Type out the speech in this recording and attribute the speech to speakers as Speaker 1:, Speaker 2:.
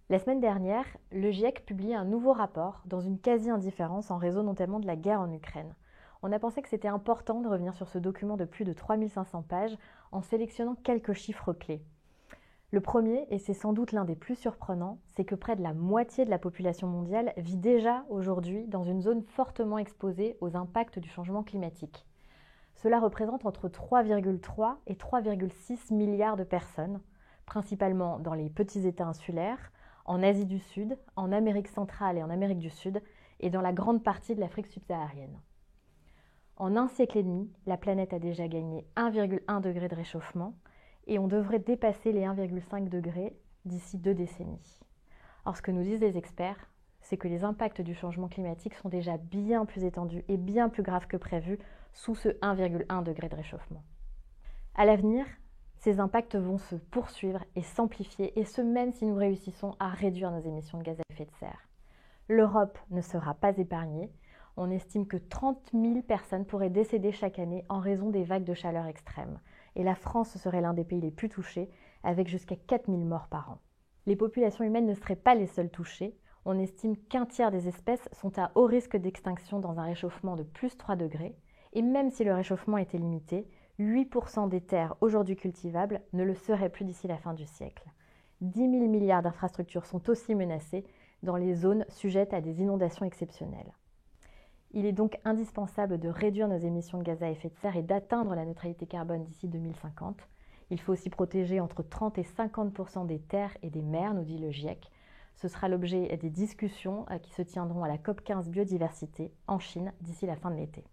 Speaker 1: La semaine dernière, le GIEC publie un nouveau rapport dans une quasi-indifférence en raison notamment de la guerre en Ukraine. On a pensé que c'était important de revenir sur ce document de plus de 3500 pages en sélectionnant quelques chiffres clés. Le premier, et c'est sans doute l'un des plus surprenants, c'est que près de la moitié de la population mondiale vit déjà aujourd'hui dans une zone fortement exposée aux impacts du changement climatique. Cela représente entre 3,3 et 3,6 milliards de personnes, principalement dans les petits États insulaires, en Asie du Sud, en Amérique centrale et en Amérique du Sud, et dans la grande partie de l'Afrique subsaharienne. En un siècle et demi, la planète a déjà gagné 1,1 degré de réchauffement, et on devrait dépasser les 1,5 degrés d'ici 2 décennies. Or, ce que nous disent les experts, c'est que les impacts du changement climatique sont déjà bien plus étendus et bien plus graves que prévu sous ce 1,1 degré de réchauffement. À l'avenir, ces impacts vont se poursuivre et s'amplifier, et ce même si nous réussissons à réduire nos émissions de gaz à effet de serre. L'Europe ne sera pas épargnée. On estime que 30 000 personnes pourraient décéder chaque année en raison des vagues de chaleur extrêmes. Et la France serait l'un des pays les plus touchés, avec jusqu'à 4 000 morts par an. Les populations humaines ne seraient pas les seules touchées. On estime qu'un tiers des espèces sont à haut risque d'extinction dans un réchauffement de plus 3 degrés. Et même si le réchauffement était limité, 8% des terres aujourd'hui cultivables ne le seraient plus d'ici la fin du siècle. 10 000 milliards d'infrastructures sont aussi menacées dans les zones sujettes à des inondations exceptionnelles. Il est donc indispensable de réduire nos émissions de gaz à effet de serre et d'atteindre la neutralité carbone d'ici 2050. Il faut aussi protéger entre 30 et 50% des terres et des mers, nous dit le GIEC. Ce sera l'objet des discussions qui se tiendront à la COP15 biodiversité en Chine d'ici la fin de l'été.